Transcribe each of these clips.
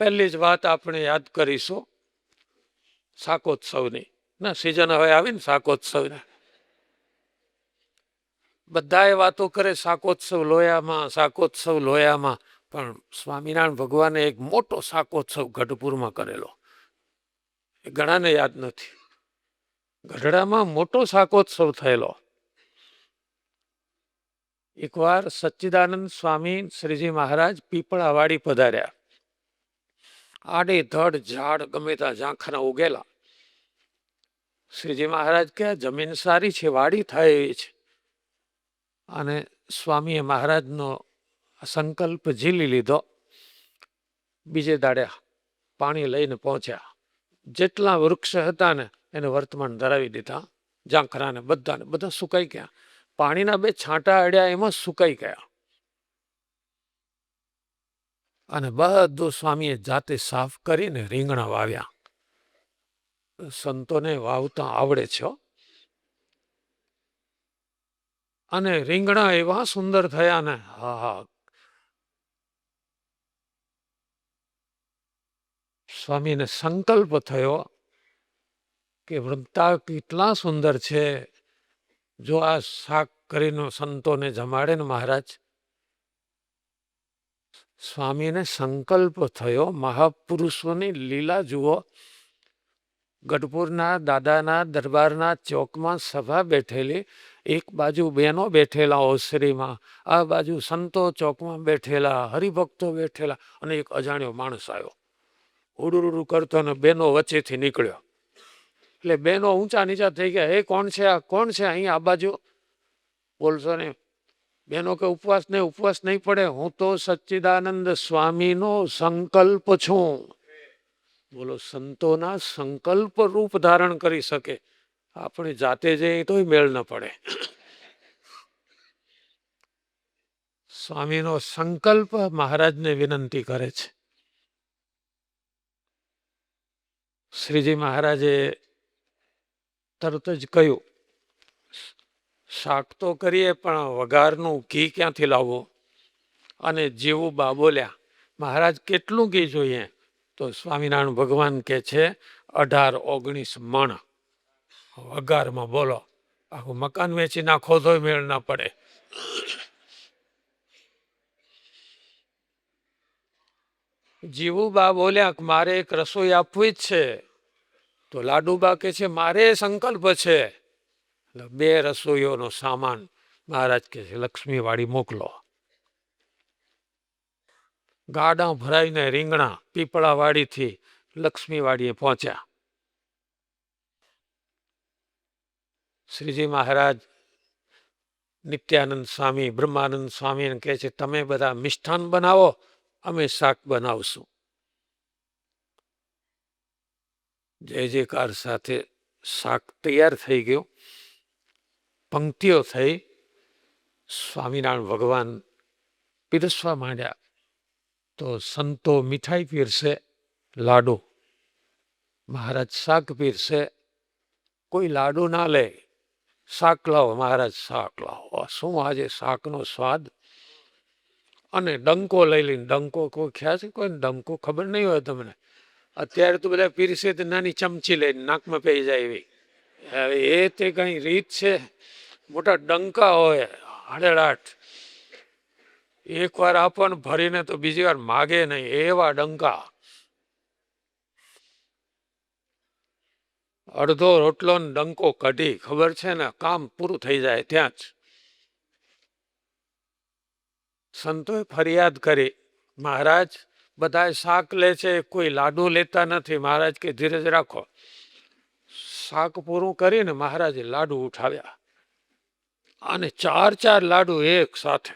પહેલી જ વાત આપણે યાદ કરીશું શાકોત્સવની. ના સિઝન હવે આવી ને શાકોત્સવની. બધાએ વાતો કરે શાકોત્સવ લોયામાં, શાકોત્સવ લોયામાં, પણ સ્વામિનારાયણ ભગવાને એક મોટો શાકોત્સવ ગઢપુરમાં કરેલો, એ ઘણાને યાદ નથી. ગઢડામાં મોટો શાકોત્સવ થયેલો. એકવાર સચ્ચિદાનંદ સ્વામી શ્રીજી મહારાજ પીપળાવાડી પધાર્યા. આડે ધડ ઝાડ ગમે ત્યાં ઝાંખરા ઉગેલા. શ્રીજી મહારાજ કે જમીન સારી છે, વાડી થાય એવી છે. અને સ્વામીએ મહારાજનો સંકલ્પ ઝીલી લીધો. બીજે દાડે પાણી લઈને પહોંચ્યા. જેટલા વૃક્ષ હતા ને એને વર્તમાન ધરાવી દીધા. ઝાંખરાને બધા સુકાઈ ગયા. પાણીના બે છાંટા અડ્યા એમાં સુકાઈ ગયા. અને બધું સ્વામીએ જાતે સાફ કરીને રીંગણા વાવ્યા. સંતોને વાવતા આવડે છે. અને રીંગણા એવા સુંદર થયા ને, હા. સ્વામીને સંકલ્પ થયો કે વૃંતા કેટલા સુંદર છે. જો આ શાક કરીને સંતોને જમાડે ને મહારાજ. સ્વામીને સંકલ્પ થયો, મહાપુરુષોની લીલા જુઓ. ગઢપુરના દાદાના દરબારના ચોકમાં સભા બેઠેલી. એક બાજુ બહેનો બેઠેલા ઓસરીમાં, આ બાજુ સંતો ચોકમાં બેઠેલા, હરિભક્તો બેઠેલા, અને એક અજાણ્યો માણસ આવ્યો. ઉડું કરતો ને બેનો વચ્ચેથી નીકળ્યો. એટલે બેનો ઊંચા નીચા થઈ ગયા. એ કોણ છે? આ કોણ છે? અહીં આ બાજુ બોલશો ને. બેનો કે ઉપવાસ નહીં પડે. હું તો સચ્ચિદાનંદ સ્વામીનો સંકલ્પ છું. બોલો, સંતોના સંકલ્પ રૂપ ધારણ કરી શકે. આપણે જાતે જઈએ તોય મેળ ન પડે. સ્વામીનો સંકલ્પ મહારાજને વિનંતી કરે છે. શ્રીજી મહારાજે તરત જ કહ્યું, શાક તો કરીએ પણ વઘારનું ઘી ક્યાંથી લાવવું? અને જેવું બા બોલ્યા, મહારાજ કેટલું ઘી જોઈએ? તો સ્વામિનારાયણ ભગવાન કે છે 18-19 મણ વઘારમાં. બોલો, આખું મકાન વેચી નાખો તોય મેળ ના પડે. જીવુબા બોલ્યા મારે એક રસોઈ આપવી જ છે. તો લાડુબા કે છે મારે સંકલ્પ છે. બે રસોઈઓનો સામાન મહારાજ કે છે લક્ષ્મીવાડી મોકલો. ગાડા ભરાઈને રીંગણા પીપળાવાડીથી લક્ષ્મીવાડીએ પહોંચ્યા. શ્રીજી મહારાજ નિત્યાનંદ સ્વામી, બ્રહ્માનંદ સ્વામીને કહે છે તમે બધા મિષ્ઠાન બનાવો, અમે શાક બનાવશું. જય જયકાર સાથે શાક તૈયાર થઈ ગયું. પંક્તિઓ થઈ. સ્વામિનારાયણ ભગવાન પીરસવા માંડ્યા. તો સંતો મીઠાઈ પીરસે, લાડુ. મહારાજ શાક પીરસે. કોઈ લાડુ ના લે, શાક લાવો. મહારાજ શાક લાવો. શું આજે શાકનો સ્વાદ! અને ડંકો લઈ લઈને, ડંકો કોઈ ખ્યાલ છે? કોઈ ડંકો ખબર નહીં હોય તમને. અત્યારે તો બધા પીરસે તો નાની ચમચી લઈને નાકમાં પી જાય એવી. એ તે કઈ રીત છે? મોટા ડંકા હોય, હડેડાટ. એક વાર આપો ને ભરીને તો બીજી વાર માગે નહીં, એવા ડંકા. અડધો રોટલો ને ડંકો કઢી, ખબર છે ને, કામ પૂરું થઈ જાય ત્યાં જ. સંતોએ ફરિયાદ કરી, મહારાજ બધા શાક લે છે, કોઈ લાડુ લેતા નથી. મહારાજ કે ધીરજ રાખો. શાક પૂરું કરીને મહારાજે લાડુ ઉઠાવ્યા. અને 4 લાડુ એક સાથે.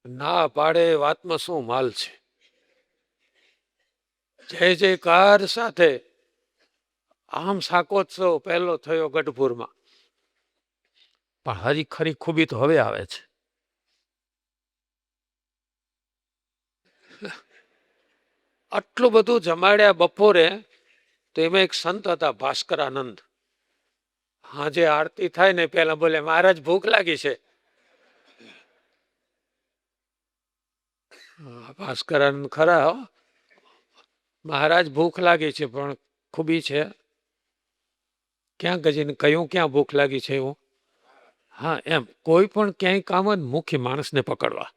ના પાડે વાતમાં શું માલ છે. જય જયકાર સાથે આમ શાકોત્સવ પહેલો થયો ગઢપુરમાં. પણ હજી ખરી ખૂબી તો હવે આવે છે. આટલું બધું જમાડ્યા બપોરે. તો એમાં એક સંત હતા ભાસ્કરાનંદ. હાજે આરતી થાય ને પેલા બોલે મહારાજ ભૂખ લાગી છે. ભાસ્કરાનંદ ખરા હો. મહારાજ ભૂખ લાગી છે પણ ખૂબી છે ક્યાં ગજીને કયું ક્યાં ભૂખ લાગી છે એવું. હા એમ કોઈ પણ ક્યાંય કામ જ મુખ્ય માણસને પકડવા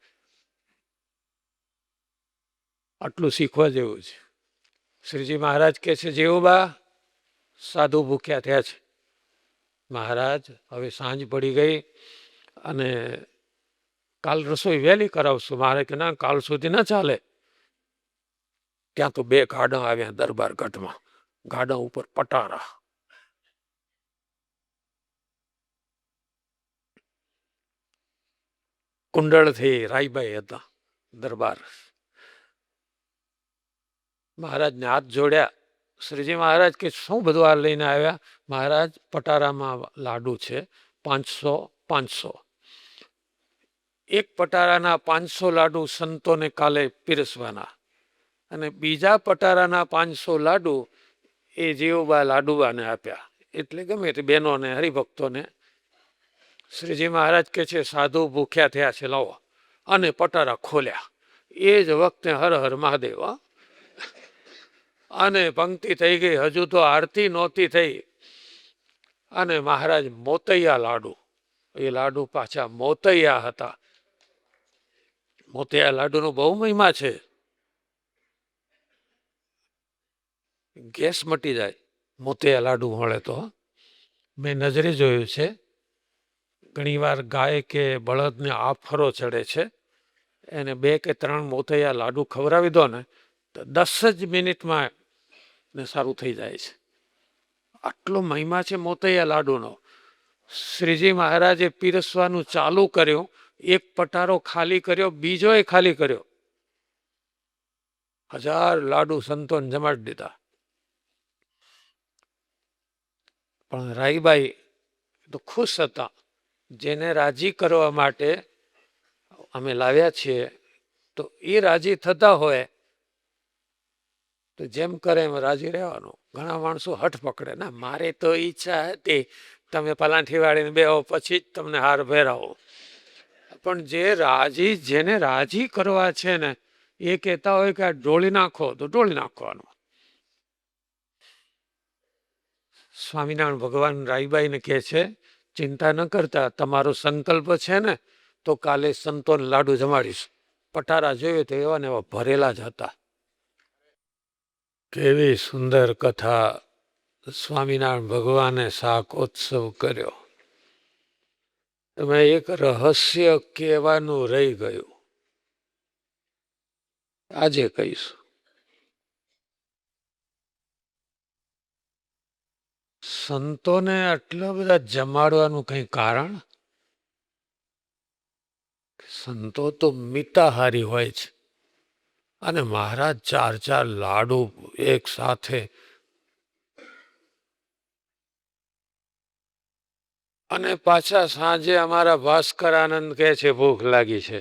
આટલું શીખવા જેવું છે. શ્રીજી મહારાજ કહે છે જેવું સાધુ ભૂખ્યા થયા છે. મહારાજ હવે સાંજ પડી ગઈ અને કાલ રસોઈ વહેલી કરાવશું. મારે કે ના કાલ સુધી ના ચાલે. ત્યાં તો 2 ગાડા આવ્યા દરબાર ગઢમાં. ગાડા ઉપર પટારા. કુંડળથી રાયબાઈ હતા દરબાર. મહારાજને હાથ જોડ્યા. શ્રીજી મહારાજ કે શું બધું આ લઈને આવ્યા? મહારાજ પટારામાં લાડુ છે 500. એક પટારાના 500 લાડુ સંતોને કાલે પીરસવાના અને બીજા પટારાના 500 લાડુ એ જીવબા લાડુબાને આપ્યા. એટલે ગમે તે બહેનોને હરિભક્તોને. શ્રીજી મહારાજ કે છે સાધુ ભૂખ્યા થયા છે લાવો. અને પટારા ખોલ્યા. એ જ વખતે હર હર મહાદેવ. અને પંક્તિ થઈ ગઈ. હજુ તો આરતી નહોતી થઈ અને મહારાજ મોતૈયા લાડુ. એ લાડુ પાછા મોતૈયા હતા. મોતૈયા લાડુનો બહુ મહિમા છે. ગેસ મટી જાય મોતૈયા લાડુ મળે તો. મેં નજરે જોયું છે. ઘણીવાર ગાય કે બળદને આફરો ચડે છે. એને 2 કે 3 મોતૈયા લાડુ ખવડાવી દો ને તો 10 જ મિનિટમાં ને સારું થઈ જાય છે. આટલો મહિમા છે મોતૈયા લાડુનો. શ્રીજી મહારાજે પીરસવાનું ચાલુ કર્યું. એક પટારો ખાલી કર્યો, બીજોય ખાલી કર્યો. 1000 લાડુ સંતોને જમાડી દીધા. પણ રાઈબાઈ તો ખુશ હતા. જેને રાજી કરવા માટે અમે લાવ્યા છીએ તો એ રાજી થતા હોય તો જેમ કરે એમ રાજી રહેવાનું. ઘણા માણસો હઠ પકડે. ના મારે તો ઈચ્છા હતી તમે પલાંઠી વાળીને બેહો પછી જ તમને હાર પહેરાવો. પણ જેને રાજી કરવા છે ને એ કહેતા હોય કે આ ઢોળી નાખો તો ઢોળી નાખવાનું. સ્વામિનારાયણ ભગવાન રાઈબાઈને કહે છે ચિંતા ન કરતા, તમારો સંકલ્પ છે ને તો કાલે સંતોને લાડુ જમાડીશ. પટારા જોયું તો એવા ને એવા ભરેલા જ હતા. કેવી સુંદર કથા. સ્વામિનારાયણ ભગવાને શાકોત્સવ કર્યો. એમાં એક રહસ્ય કહેવાનું રહી ગયું. આજે કહીશું. સંતોને આટલા બધા જમાડવાનું કઈ કારણ? સંતો તો મિતાહારી હોય છે અને મહારાજ 4 લાડુ એક સાથે. અને પાછા સાંજે અમારા ભાસ્કરાનંદ કહે છે ભૂખ લાગી છે.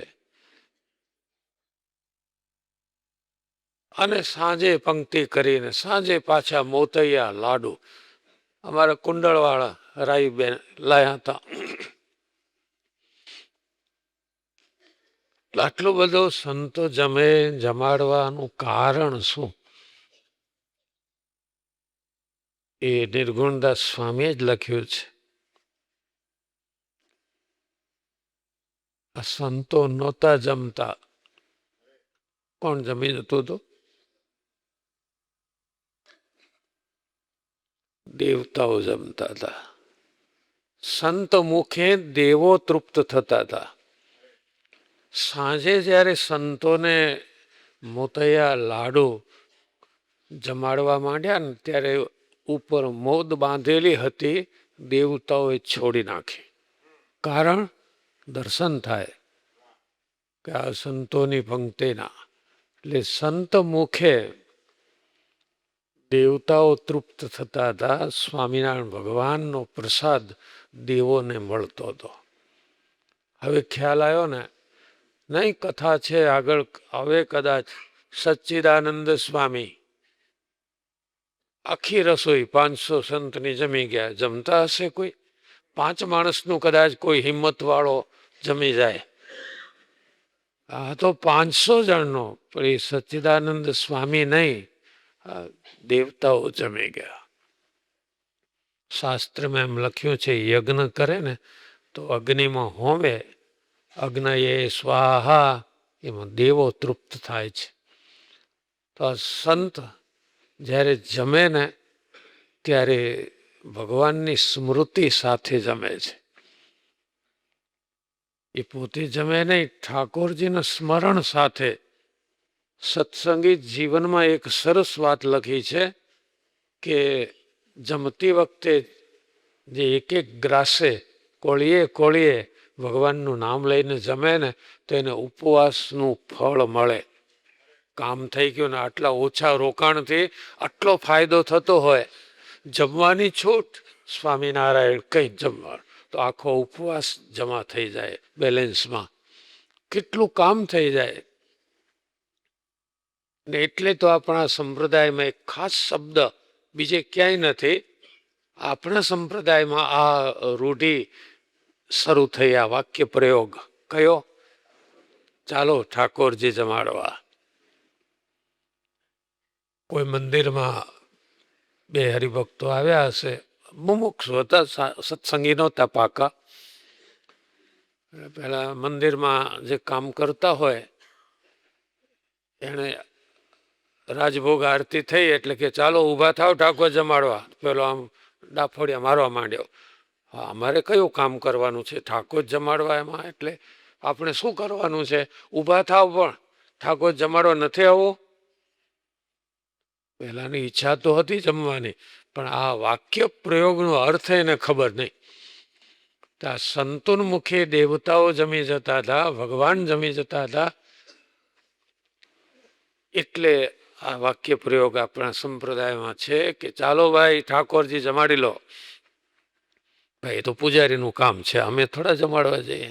અને સાંજે પંક્તિ કરીને સાંજે પાછા મોતૈયા લાડુ અમારા કુંડળવાળા રાઈબેન લાયા હતા. આટલું બધું સંતો જમાડવાનું કારણ શું? એ નિર્ગુણદાસ સ્વામીએ જ લખ્યું છે. આ સંતો નહોતા જમતા. કોણ જમી જતું હતું? દેવતાઓ જમતા હતા. સંત મુખે દેવો તૃપ્ત થતા હતા. સાંજે જ્યારે સંતોને મોતૈયા લાડુ જમાડવા માંડ્યા ને ત્યારે ઉપર મોદ બાંધેલી હતી. દેવતાઓએ છોડી નાખી. કારણ દર્શન થાય કે આ સંતોની પંક્તિના. એટલે સંત મુખે દેવતાઓ તૃપ્ત થતા હતા. સ્વામિનારાયણ ભગવાનનો પ્રસાદ દેવોને મળતો હતો. હવે ખ્યાલ આવ્યો ને? નહીં કથા છે આગળ હવે કદાચ. સચ્ચિદાનંદ સ્વામી આખી રસોઈ 500 સંતની જમી ગયા. જમતા હશે કોઈ 5 માણસનું કદાચ કોઈ હિંમત વાળો જમી જાય. આ તો 500 જણનો, પણ એ સચ્ચિદાનંદ સ્વામી નહીં, દેવતાઓ જમી ગયા. શાસ્ત્રમાં એમ લખ્યું છે, યજ્ઞ કરે ને તો અગ્નિમાં હોમે, અગ્નયે સ્વાહા, એમાં દેવો તૃપ્ત થાય છે. તો આ સંત જ્યારે જમે ને ત્યારે ભગવાનની સ્મૃતિ સાથે જમે છે. એ પોતે જમે નહીં, ઠાકોરજીના સ્મરણ સાથે. સત્સંગી જીવનમાં એક સરસ વાત લખી છે કે જમતી વખતે જે એક એક ગ્રાસે કોળીએ કોળીએ ભગવાનનું નામ લઈને જમે ને તો એને ઉપવાસનું ફળ મળે. કામ થઈ ગયું ને આટલા ઓછા રોકાણથી આટલો ફાયદો થતો હોય, જમવાની છૂટ, સ્વામિનારાયણ કંઈ જમવાનું, તો આખો ઉપવાસ જમા થઈ જાય બેલેન્સમાં, કેટલું કામ થઈ જાય. ને એટલે તો આપણા સંપ્રદાયમાં એક ખાસ શબ્દ બીજે ક્યાંય નથી, આપણા સંપ્રદાયમાં આ રૂઢિ શરૂ થઈ, આ વાક્ય પ્રયોગ કયો? ચાલો ઠાકોરજી જમાડવા. કોઈ મંદિરમાં બે હરિભક્તો આવ્યા હશે, મુમુક્ષુ હતા, સત્સંગી નહોતા પાકા. પેલા મંદિરમાં જે કામ કરતા હોય એને રાજભોગ આરતી થઈ એટલે કે ચાલો ઊભા થાવ ઠાકોર જમાડવા. પેલો આમ ડાફોડિયા મારવા માંડ્યો. હા, અમારે કયું કામ કરવાનું છે? ઠાકોર જમાડવા. એમાં એટલે આપણે શું કરવાનું છે? ઊભા થાવ, પણ ઠાકોર જમાડવા નથી આવવું. પહેલાની ઈચ્છા તો હતી જમવાની, પણ આ વાક્ય પ્રયોગનો અર્થ એને ખબર નહીં. ત્યાં સંતોન મુખે દેવતાઓ જમી જતા હતા, ભગવાન જમી જતા હતા. એટલે આ વાક્ય પ્રયોગ આપણા સંપ્રદાયમાં છે કે ચાલો ભાઈ ઠાકોરજી જમાડી લો. ભાઈ એ તો પૂજારીનું કામ છે, અમે થોડા જમાડવા જઈએ.